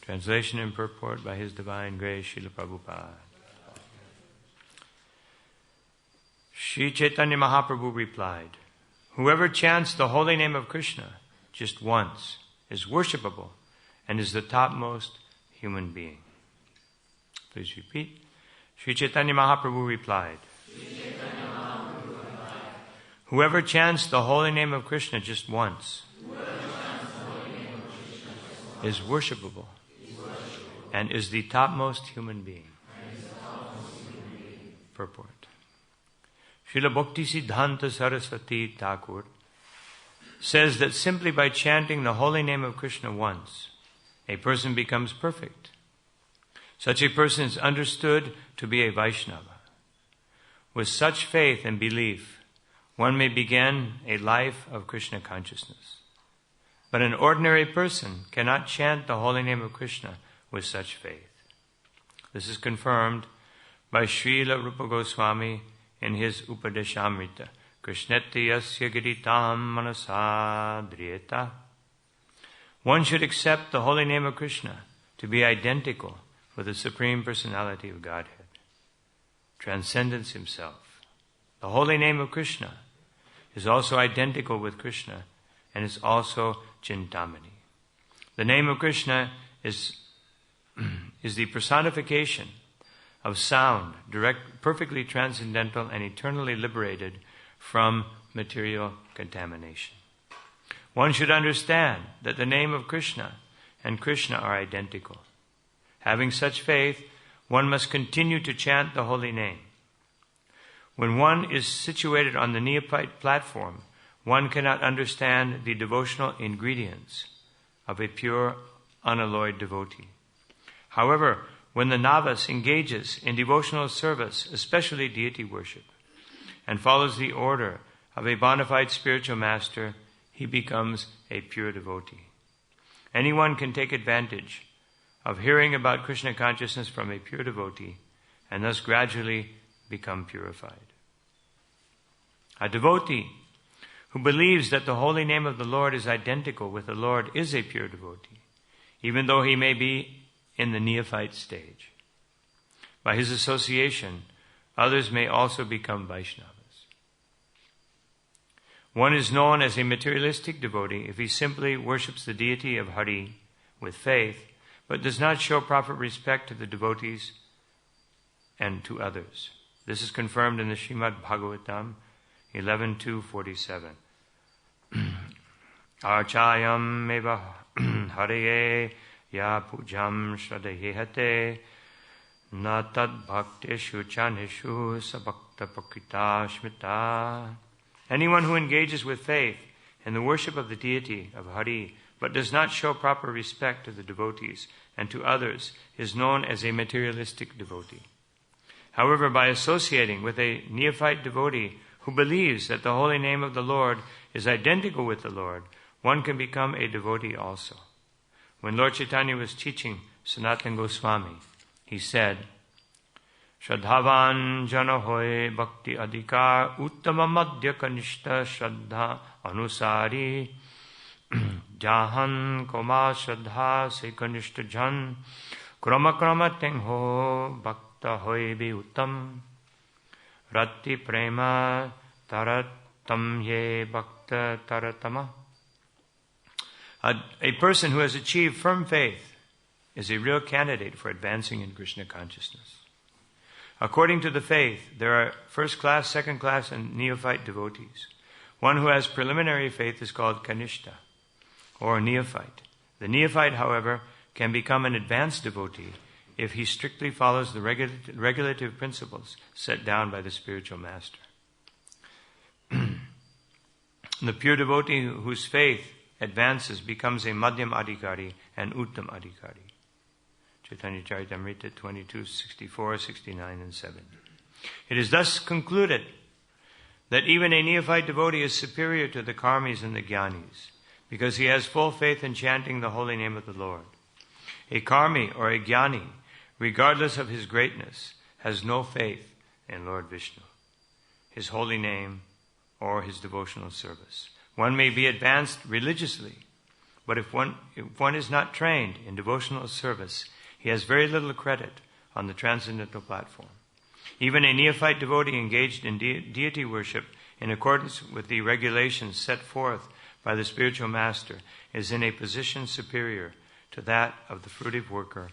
Translation and purport by His Divine Grace, Srila Prabhupada. Sri Chaitanya Mahaprabhu replied, "Whoever chants the holy name of Krishna just once is worshipable and is the topmost human being." Please repeat. Sri Chaitanya Mahaprabhu replied, "Whoever chants the holy name of Krishna just once is worshipable and is the topmost human being." Purport. Srila Bhakti Siddhanta Saraswati Thakur says that simply by chanting the holy name of Krishna once, a person becomes perfect. Such a person is understood to be a Vaishnava. With such faith and belief, one may begin a life of Krishna consciousness. But an ordinary person cannot chant the holy name of Krishna with such faith. This is confirmed by Srila Rupa Goswami in his Upadeshamrita, Krishneti yasya giritam manasadriyeta. One should accept the holy name of Krishna to be identical with the Supreme Personality of Godhead, Transcendence Himself. The holy name of Krishna is also identical with Krishna and is also Chintamani. The name of Krishna is the personification of sound, direct, perfectly transcendental and eternally liberated from material contamination. One should understand that the name of Krishna and Krishna are identical. Having such faith, one must continue to chant the holy name. When one is situated on the neophyte platform, one cannot understand the devotional ingredients of a pure, unalloyed devotee. However, when the novice engages in devotional service, especially deity worship, and follows the order of a bona fide spiritual master, he becomes a pure devotee. Anyone can take advantage of hearing about Krishna consciousness from a pure devotee and thus gradually become purified. A devotee who believes that the holy name of the Lord is identical with the Lord is a pure devotee, even though he may be in the neophyte stage. By his association, others may also become Vaishnavas. One is known as a materialistic devotee if he simply worships the deity of Hari with faith, but does not show proper respect to the devotees and to others. This is confirmed in the Srimad Bhagavatam 11.2.47. Archayam meva hariye ya pujam shradayehate na tad bhakteshu chaneshu sabhakta prakrita smita. Anyone who engages with faith in the worship of the deity of Hari but does not show proper respect to the devotees and to others is known as a materialistic devotee. However, by associating with a neophyte devotee who believes that the holy name of the Lord is identical with the Lord, one can become a devotee also. When Lord Chaitanya was teaching Sanatana Goswami, he said, Shraddhavan jana hoy bhakti adhikar uttama madhya kanishta shraddha anusari jahan koma shraddha se kanishta jan krama krama tengho bhakta hoy bi uttam Rati prema taratam ye bhakta taratama. A person who has achieved firm faith is a real candidate for advancing in Krishna consciousness. According to the faith, there are first class, second class, and neophyte devotees. One who has preliminary faith is called Kanishta, or neophyte. The neophyte, however, can become an advanced devotee if he strictly follows the regulative principles set down by the spiritual master. The pure devotee whose faith advances becomes a Madhyam Adhikari and Uttam Adhikari. Chaitanya Charitamrita 22, 64, 69, and 70. It is thus concluded that even a neophyte devotee is superior to the karmis and the jnanis because he has full faith in chanting the holy name of the Lord. A karmi or a jnani, regardless of his greatness, has no faith in Lord Vishnu, his holy name, or his devotional service. One may be advanced religiously, But if one is not trained in devotional service, he has very little credit on the transcendental platform. Even a neophyte devotee engaged in deity worship in accordance with the regulations set forth by the spiritual master is in a position superior to that of the fruitive worker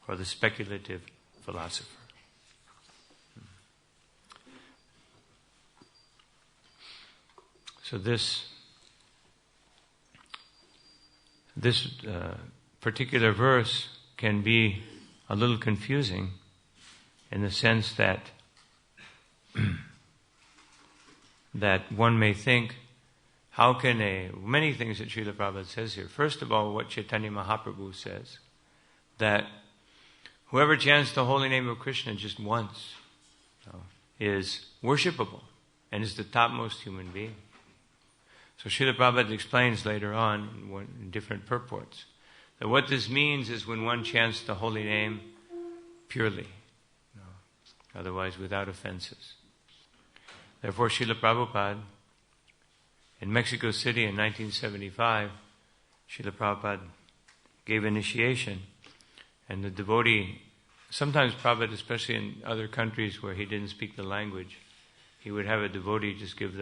or the speculative philosopher. So this particular verse can be a little confusing in the sense that that one may think, how can many things that Srila Prabhupada says here. First of all, what Chaitanya Mahaprabhu says, that whoever chants the holy name of Krishna just once is worshipable and is the topmost human being. So Srila Prabhupada explains later on in different purports that what this means is when one chants the holy name purely, otherwise without offenses. Therefore, Srila Prabhupada, in Mexico City in 1975, Srila Prabhupada gave initiation, and the devotee, sometimes Prabhupada, especially in other countries where he didn't speak the language, he would have a devotee just give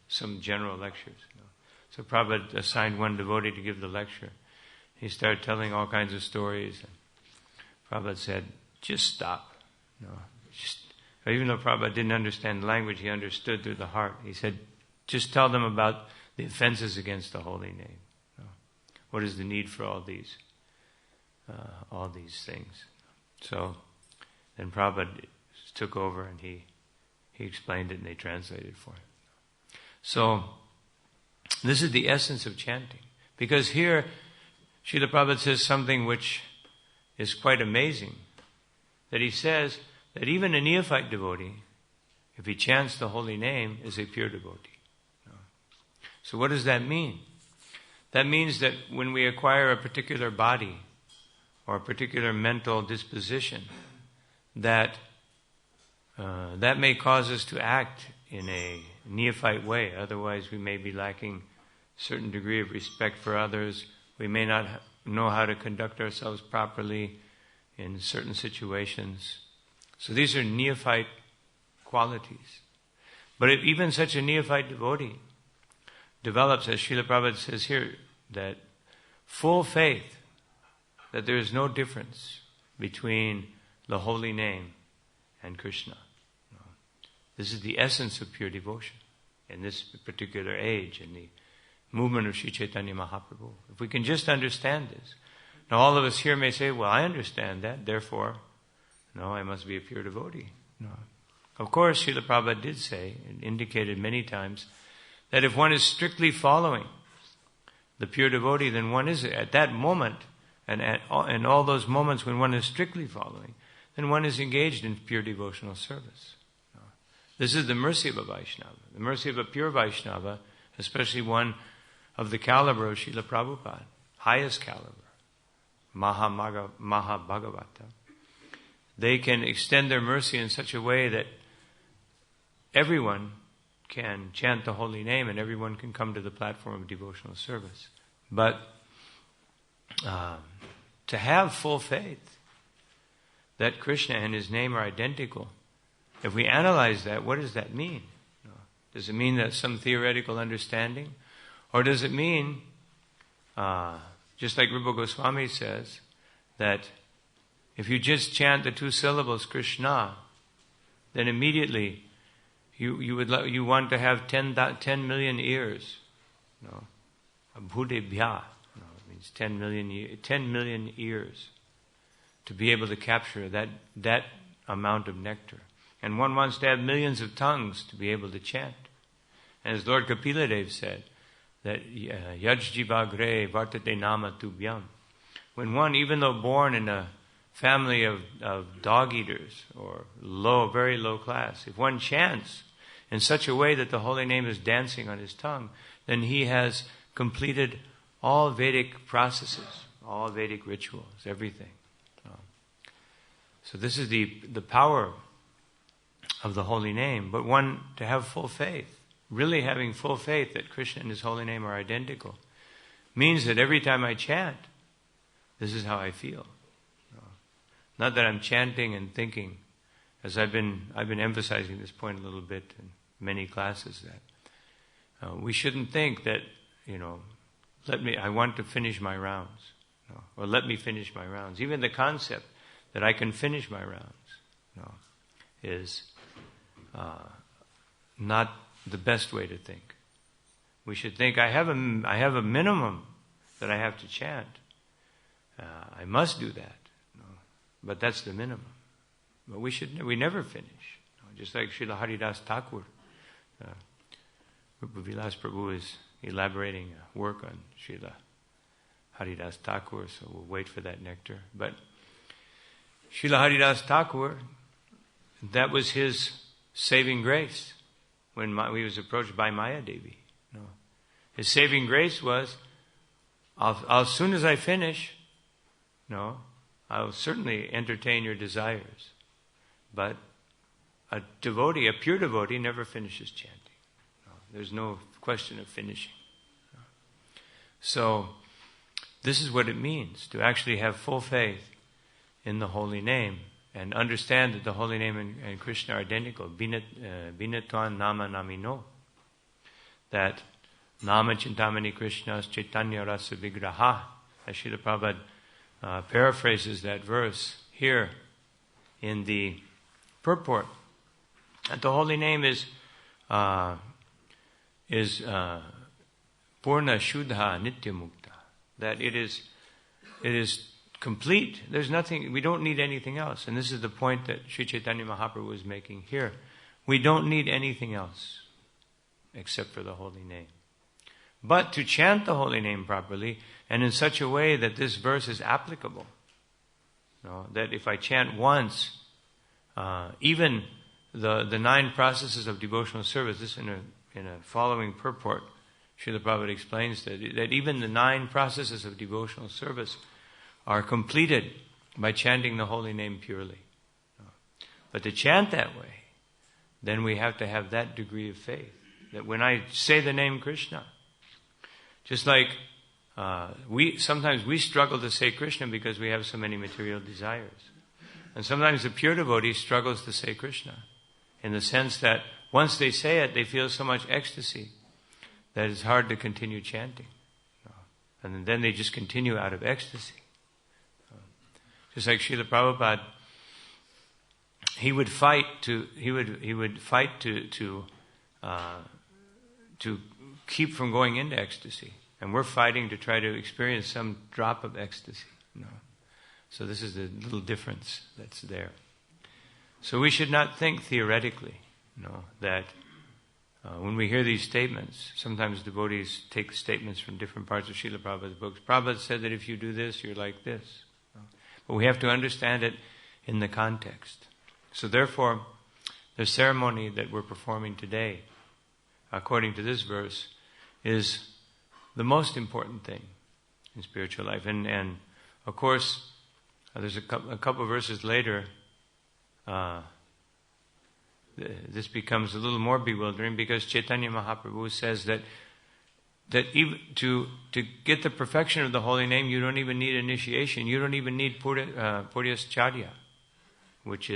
some general lectures. So Prabhupada assigned one devotee to give the lecture. He started telling all kinds of stories. And Prabhupada said, just stop. Even though Prabhupada didn't understand the language, he understood through the heart. He said, just tell them about the offenses against the holy name. What is the need for all these things? So then Prabhupada took over and he explained it and they translated for him. So this is the essence of chanting. Because here, Srila Prabhupada says something which is quite amazing. That he says that even a neophyte devotee, if he chants the holy name, is a pure devotee. So what does that mean? That means that when we acquire a particular body or a particular mental disposition, that may cause us to act in a neophyte way. Otherwise, we may be lacking a certain degree of respect for others. We may not know how to conduct ourselves properly in certain situations. So these are neophyte qualities. But if even such a neophyte devotee develops, as Srila Prabhupada says here, that full faith that there is no difference between the holy name and Krishna. This is the essence of pure devotion in this particular age, in the movement of Sri Chaitanya Mahaprabhu. If we can just understand this. Now all of us here may say, well, I understand that, therefore, I must be a pure devotee. No. Of course, Srila Prabhupada did say, and indicated many times, that if one is strictly following the pure devotee, then one is, at that moment, and in all those moments when one is strictly following, then one is engaged in pure devotional service. This is the mercy of a Vaishnava. The mercy of a pure Vaishnava, especially one of the caliber of Srila Prabhupada, highest caliber, Mahabhagavata. They can extend their mercy in such a way that everyone can chant the holy name and everyone can come to the platform of devotional service. But to have full faith that Krishna and His name are identical, if we analyze that, what does that mean? Does it mean that some theoretical understanding? Or does it mean, just like Rupa Goswami says, that if you just chant the two syllables Krishna, then immediately you want to have 10 million ears. Bhudebhya. It means 10 million ears to be able to capture that amount of nectar. And one wants to have millions of tongues to be able to chant. And as Lord Kapiladev said, that Yajjivagre Vartate Nama Tubhyam. When one, even though born in a family of dog eaters or very low class, if one chants in such a way that the holy name is dancing on his tongue, then he has completed all Vedic processes, all Vedic rituals, everything. So this is the power of the holy name. But one, to have full faith, really having full faith that Krishna and His holy name are identical, means that every time I chant, this is how I feel. Not that I'm chanting and thinking, as I've been emphasizing this point a little bit in many classes, that we shouldn't think that, I want to finish my rounds, or let me finish my rounds. Even the concept that I can finish my rounds, is not the best way to think. We should think, I have a minimum that I have to chant. I must do that. But that's the minimum. But we never finish. Just like Srila Haridas Thakur. Rupa Vilas Prabhu is elaborating a work on Srila Haridas Thakur, so we'll wait for that nectar. But Srila Haridas Thakur, that was his saving grace when he was approached by Maya Devi. His saving grace was, as soon as I finish, I'll certainly entertain your desires. But a pure devotee, never finishes chanting. There's no question of finishing. So, this is what it means to actually have full faith in the holy name and understand that the holy name and Krishna are identical. Binatvan nama namino. That nama chintamani Krishna's chaitanya rasa vigraha. As Srila Prabhupada paraphrases that verse here in the purport. That the holy name is Purna Shuddha Nitya Mukta. That it is complete. There's nothing, we don't need anything else. And this is the point that Sri Chaitanya Mahaprabhu was making here. We don't need anything else except for the holy name. But to chant the holy name properly and in such a way that this verse is applicable. That if I chant once, even the 9 processes of devotional service, this in a following purport, Srila Prabhupada explains that even the 9 processes of devotional service are completed by chanting the holy name purely. But to chant that way, then we have to have that degree of faith. That when I say the name Krishna, just like sometimes we struggle to say Krishna because we have so many material desires. And sometimes the pure devotee struggles to say Krishna in the sense that once they say it, they feel so much ecstasy that it's hard to continue chanting. And then they just continue out of ecstasy. Just like Srila Prabhupada, he would fight to keep from going into ecstasy. And we're fighting to try to experience some drop of ecstasy. So this is the little difference that's there. So we should not think theoretically, that when we hear these statements, sometimes devotees take statements from different parts of Srila Prabhupada's books. Prabhupada said that if you do this, you're like this. But we have to understand it in the context. So therefore, the ceremony that we're performing today, according to this verse, is the most important thing in spiritual life. And of course, there's a couple of verses later, this becomes a little more bewildering because Chaitanya Mahaprabhu says that even to get the perfection of the holy name, you don't even need initiation. You don't even need Puryascharya, which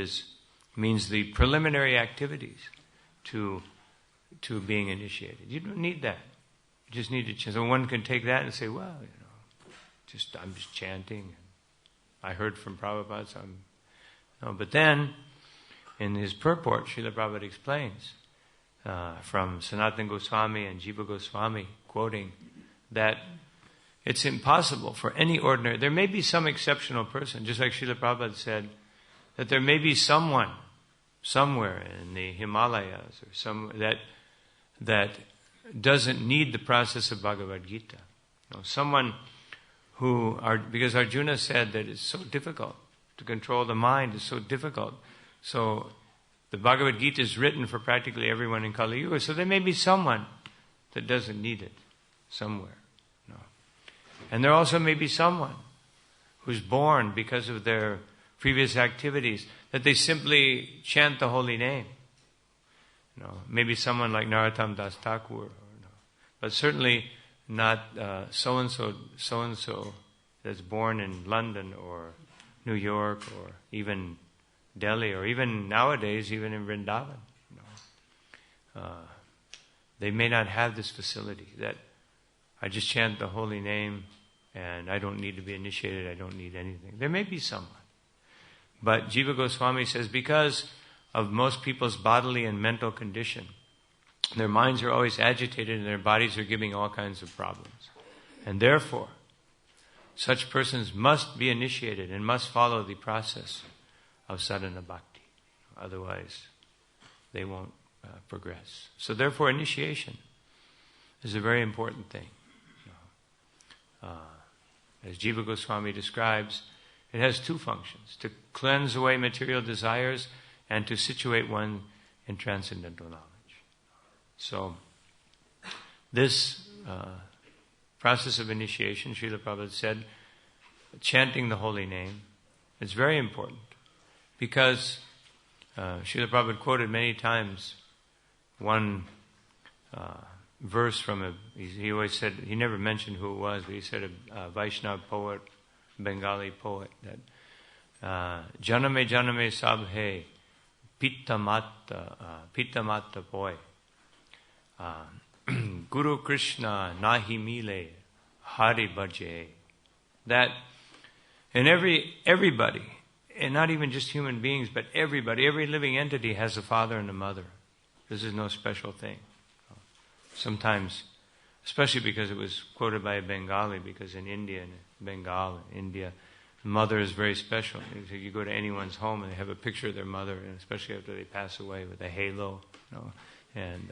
means the preliminary activities to being initiated. You don't need that. You just need to chant. So one can take that and say, well, I'm just chanting. I heard from Prabhupada, so no. But then, in his purport, Srila Prabhupada explains from Sanatana Goswami and Jiva Goswami, quoting that it's impossible for any ordinary. There may be some exceptional person, just like Srila Prabhupada said, that there may be someone somewhere in the Himalayas or that doesn't need the process of Bhagavad Gita. Someone because Arjuna said that it's so difficult to control the mind, it's so difficult. So the Bhagavad Gita is written for practically everyone in Kali Yuga. So there may be someone that doesn't need it somewhere. And there also may be someone who's born because of their previous activities, that they simply chant the holy name. Maybe someone like Narottam Das Thakur. But certainly not so-and-so that's born in London or New York or even Delhi or even nowadays, even in Vrindavan. They may not have this facility that I just chant the holy name and I don't need to be initiated, I don't need anything. There may be someone. But Jiva Goswami says because of most people's bodily and mental condition, their minds are always agitated and their bodies are giving all kinds of problems. And therefore, such persons must be initiated and must follow the process of sadhana bhakti. Otherwise, they won't progress. So therefore, initiation is a very important thing. As Jiva Goswami describes, it has two functions: to cleanse away material desires and to situate one in transcendental knowledge. So, this process of initiation, Srila Prabhupada said, chanting the holy name, is very important because Srila Prabhupada quoted many times one verse from he always said, he never mentioned who it was, but he said a Vaishnava poet, Bengali poet, that Janame Janame Sabhe Pitta Matta Poi Guru Krishna Nahi Mile Hari Bhaje. That in everybody, and not even just human beings, but everybody, every living entity has a father and a mother. This is no special thing. Sometimes, especially because it was quoted by a Bengali, because in India, India, the mother is very special. You go to anyone's home and they have a picture of their mother, and especially after they pass away, with a halo, and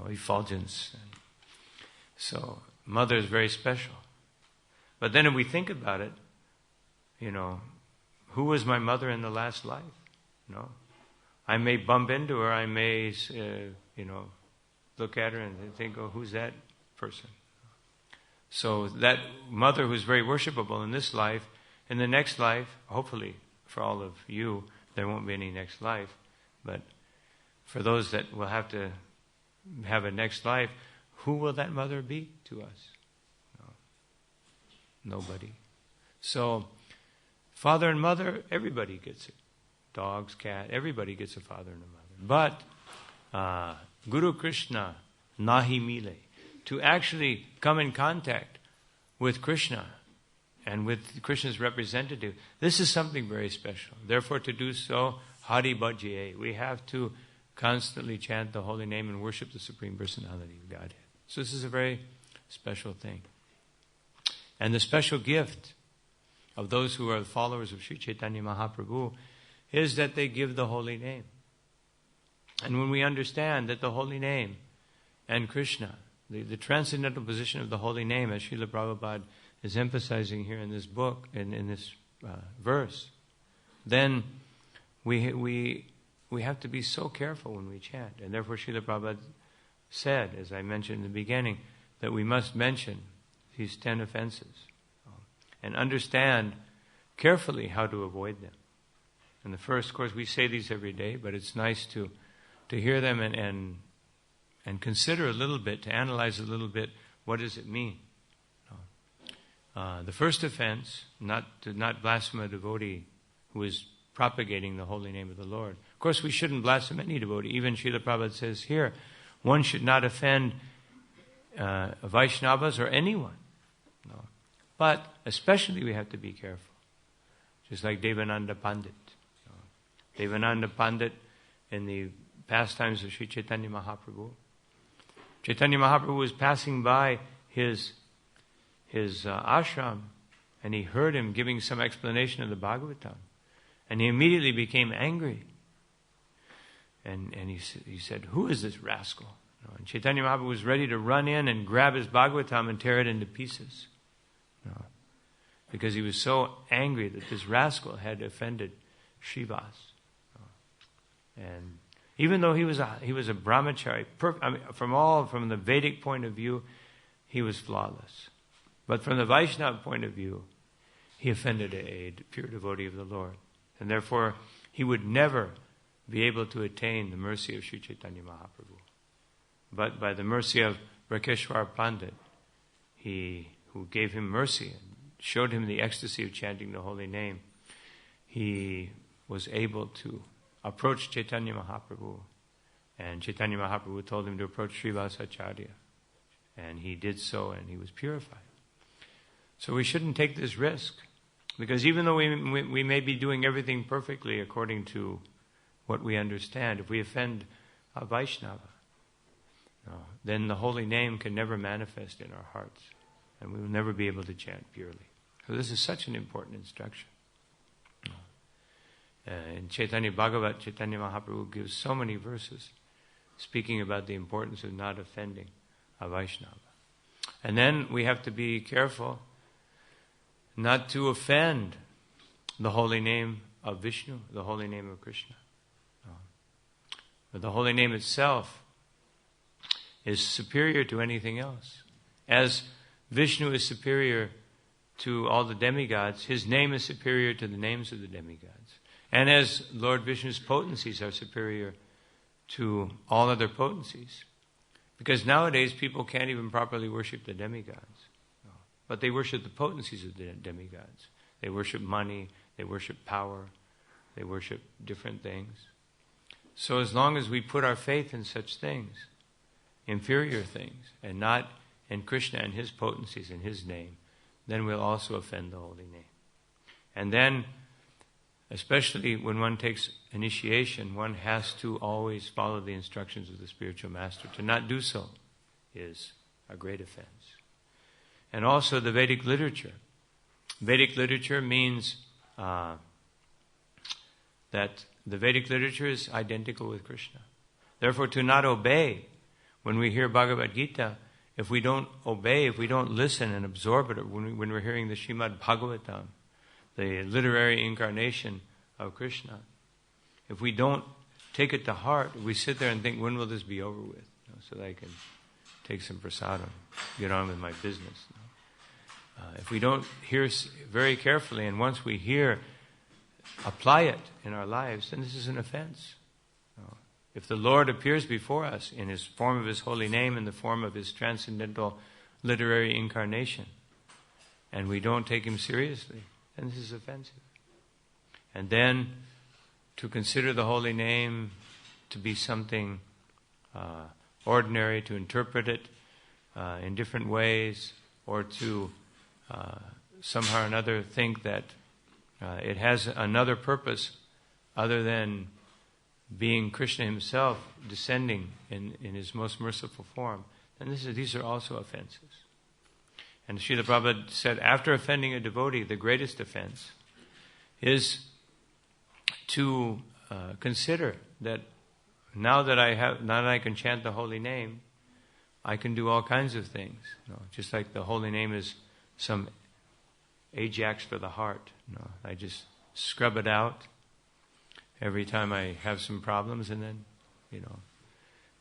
effulgence. So, mother is very special. But then if we think about it, who was my mother in the last life? I may bump into her, I may, look at her and think, oh, who's that person? So that mother who's very worshipable in this life, in the next life, hopefully for all of you, there won't be any next life, but for those that will have to have a next life, who will that mother be to us? Nobody. So, father and mother, everybody gets it. Dogs, cat, everybody gets a father and a mother. But Guru Krishna, Nahi Mile, to actually come in contact with Krishna and with Krishna's representative, this is something very special. Therefore, to do so, Hari Bhajiye, we have to constantly chant the holy name and worship the Supreme Personality of Godhead. So this is a very special thing. And the special gift of those who are the followers of Sri Chaitanya Mahaprabhu is that they give the holy name. And when we understand that the holy name and Krishna, the transcendental position of the holy name, as Srila Prabhupada is emphasizing here in this book, in this verse, then we have to be so careful when we chant. And therefore Srila Prabhupada said, as I mentioned in the beginning, that we must mention these 10 offenses and understand carefully how to avoid them. And the first, of course, we say these every day, but it's nice to hear them and consider a little bit, to analyze a little bit, what does it mean? The first offense, to not blaspheme a devotee who is propagating the holy name of the Lord. Of course, we shouldn't blaspheme any devotee. Even Srila Prabhupada says here, one should not offend Vaishnavas or anyone. But especially we have to be careful. Just like Devananda Pandit. Devananda Pandit in the pastimes of Sri Chaitanya Mahaprabhu. Chaitanya Mahaprabhu was passing by his ashram, and he heard him giving some explanation of the Bhagavatam. And he immediately became angry. And he said, who is this rascal? And Chaitanya Mahaprabhu was ready to run in and grab his Bhagavatam and tear it into pieces. Because he was so angry that this rascal had offended Srivas. And even though he was a brahmachari, from the Vedic point of view, he was flawless. But from the Vaishnava point of view, he offended a pure devotee of the Lord. And therefore, he would never be able to attain the mercy of Sri Chaitanya Mahaprabhu. But by the mercy of Rakeshwar Pandit, who gave him mercy and showed him the ecstasy of chanting the holy name, he was able to approach Chaitanya Mahaprabhu, and Chaitanya Mahaprabhu told him to approach Srivasacharya, and he did so, and he was purified. So we shouldn't take this risk, because even though we may be doing everything perfectly according to what we understand, if we offend a Vaishnava, then the holy name can never manifest in our hearts, and we will never be able to chant purely. So this is such an important instruction. In Chaitanya Bhagavat, Chaitanya Mahaprabhu gives so many verses speaking about the importance of not offending a Vaishnava. And then we have to be careful not to offend the holy name of Vishnu, the holy name of Krishna. But the holy name itself is superior to anything else. As Vishnu is superior to all the demigods, his name is superior to the names of the demigods. And as Lord Vishnu's potencies are superior to all other potencies. Because nowadays people can't even properly worship the demigods. But they worship the potencies of the demigods. They worship money, they worship power, they worship different things. So as long as we put our faith in such things, inferior things, and not in Krishna and his potencies and his name, then we'll also offend the holy name. And then, especially when one takes initiation, one has to always follow the instructions of the spiritual master. To not do so is a great offense. And also the Vedic literature. Vedic literature means that the Vedic literature is identical with Krishna. Therefore, to not obey, when we hear Bhagavad Gita, if we don't obey, if we don't listen and absorb it, when we're hearing the Srimad Bhagavatam, the literary incarnation of Krishna, if we don't take it to heart, we sit there and think, when will this be over with? So that I can take some prasadam, get on with my business. If we don't hear very carefully, and once we hear, apply it in our lives, then this is an offense. If the Lord appears before us in his form of his holy name, in the form of his transcendental literary incarnation, and we don't take him seriously, then this is offensive. And then to consider the holy name to be something ordinary, to interpret it in different ways, or to somehow or another think that it has another purpose other than being Krishna himself descending in his most merciful form, then these are also offenses. And Srila Prabhupada said, after offending a devotee, the greatest offense is to consider that now that I can chant the holy name, I can do all kinds of things. Just like the holy name is some Ajax for the heart. I just scrub it out every time I have some problems, and then,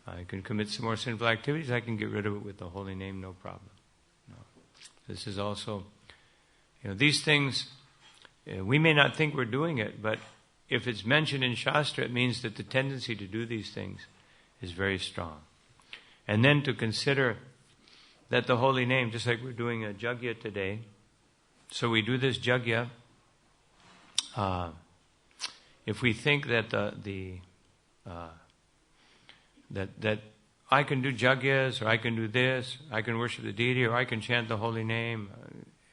I can commit some more sinful activities. I can get rid of it with the holy name, no problem. This is also, these things, we may not think we're doing it, but if it's mentioned in Shastra, it means that the tendency to do these things is very strong. And then to consider that the holy name, just like we're doing a jagya today, so we do this jagya, if we think that that I can do jagyas, or I can do this, I can worship the deity, or I can chant the holy name,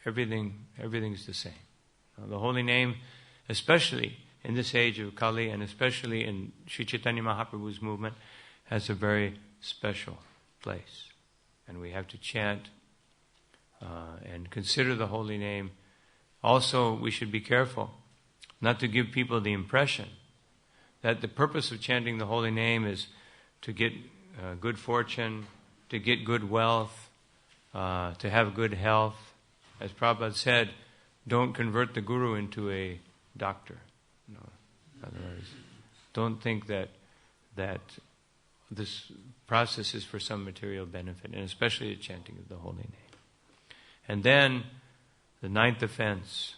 everything's the same. The holy name, especially in this age of Kali, and especially in Sri Chaitanya Mahaprabhu's movement, has a very special place. And we have to chant and consider the holy name. Also, we should be careful not to give people the impression that the purpose of chanting the holy name is to get good fortune, to get good wealth, to have good health. As Prabhupada said, don't convert the guru into a doctor. In other words, don't think that this process is for some material benefit, and especially the chanting of the holy name. And then, the ninth offense,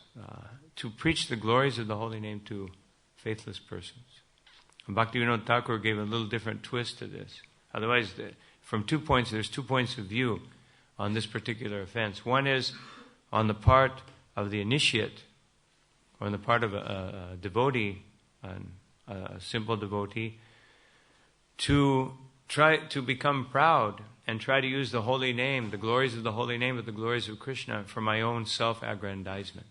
to preach the glories of the holy name to faithless persons. And Bhaktivinoda Thakur gave a little different twist to this. Otherwise, there's 2 points of view on this particular offense. One is on the part of the initiate, or on the part of a devotee, a simple devotee, to try to become proud and try to use the holy name, the glories of the holy name, or the glories of Krishna for my own self-aggrandizement.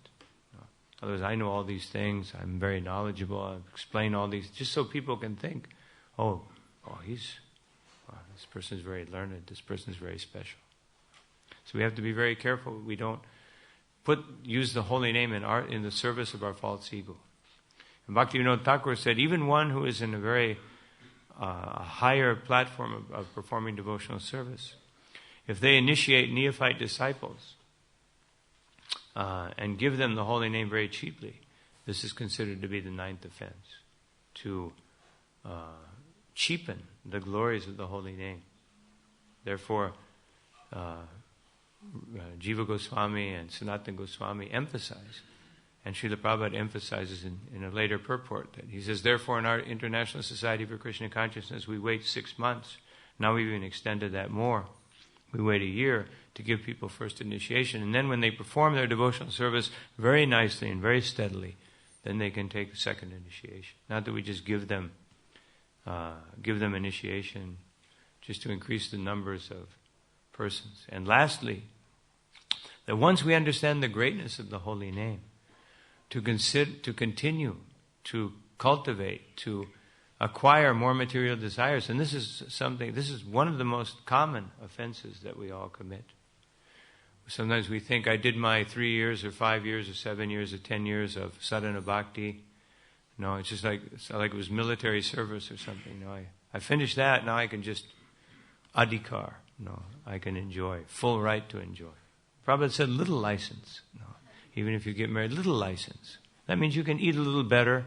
Otherwise, I know all these things, I'm very knowledgeable, I explain all these, just so people can think, this person is very learned, this person is very special. So we have to be very careful we don't use the holy name in the service of our false ego. And Bhaktivinoda Thakur said, even one who is in a very higher platform of performing devotional service, if they initiate neophyte disciples and give them the holy name very cheaply, this is considered to be the 9th offense, to cheapen the glories of the holy name. Therefore, Jiva Goswami and Sanatana Goswami emphasize, and Srila Prabhupada emphasizes in a later purport, that he says, therefore in our International Society for Krishna Consciousness we wait 6 months. Now we've even extended that more. We wait a year to give people first initiation, and then when they perform their devotional service very nicely and very steadily, then they can take a second initiation. Not that we just give them initiation just to increase the numbers of persons. And lastly, that once we understand the greatness of the holy name, to continue to cultivate, to acquire more material desires. And this is one of the most common offenses that we all commit. Sometimes we think, I did my 3 years or 5 years or 7 years or 10 years of sadhana bhakti. No, it's just like it was military service or something. No, I finished that, now I can just adhikar. No, I can enjoy, full right to enjoy. Prabhupada said little license. No, even if you get married, little license. That means you can eat a little better.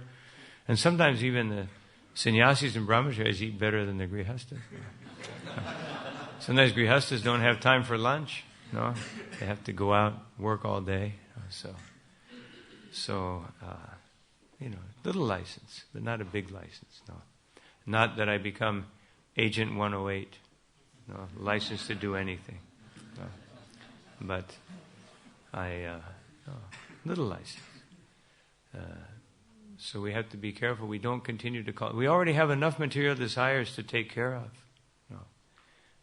And sometimes even the sannyasis and brahmacharis eat better than the grihastas. Sometimes grihastas don't have time for lunch. No, they have to go out, work all day. So, little license, but not a big license. No, not that I become Agent 108. No, license to do anything. No. But little license. So we have to be careful. We don't continue to call. We already have enough material desires to take care of. No.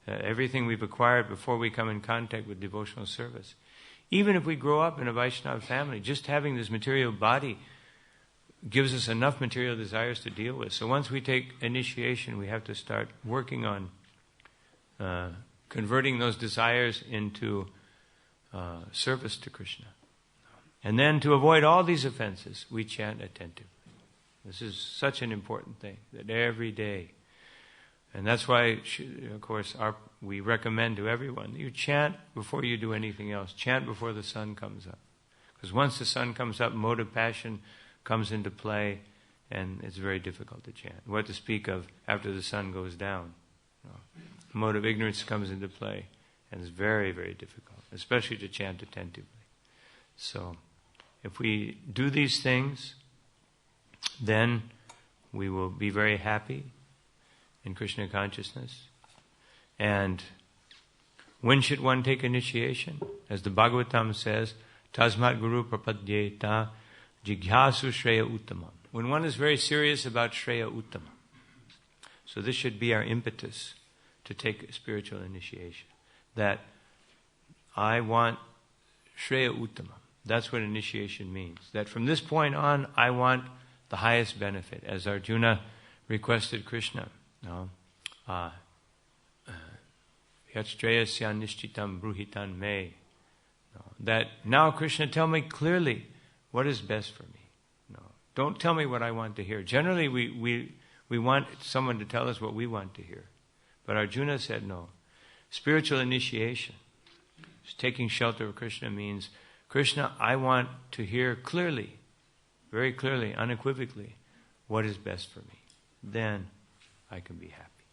Everything we've acquired before we come in contact with devotional service. Even if we grow up in a Vaishnava family, just having this material body gives us enough material desires to deal with. So once we take initiation, we have to start working on converting those desires into service to Krishna. And then to avoid all these offenses, we chant attentively. This is such an important thing, that every day. And that's why, of course, we recommend to everyone, you chant before you do anything else. Chant before the sun comes up. Because once the sun comes up, motive passion comes into play, and it's very difficult to chant. What to speak of after the sun goes down. Motive ignorance comes into play, and it's very, very difficult, especially to chant attentively. So, if we do these things, then we will be very happy in Krishna consciousness. And when should one take initiation? As the Bhagavatam says, Tasmat Guru Prapadyeta Jigyasu Shreya Uttamam. When one is very serious about Shreya Uttamam. So this should be our impetus to take spiritual initiation. That I want Shreya Uttamam. That's what initiation means. That from this point on, I want the highest benefit. As Arjuna requested Krishna, Yatstreyasya nishchitam bruhitan me. That now, Krishna, tell me clearly what is best for me. No, don't tell me what I want to hear. Generally, we want someone to tell us what we want to hear. But Arjuna said no. Spiritual initiation, taking shelter of Krishna, means, Krishna, I want to hear clearly, very clearly, unequivocally, what is best for me. Then I can be happy.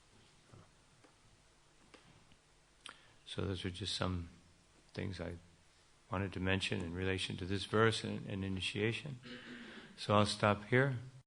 So those are just some things I wanted to mention in relation to this verse and initiation. So I'll stop here.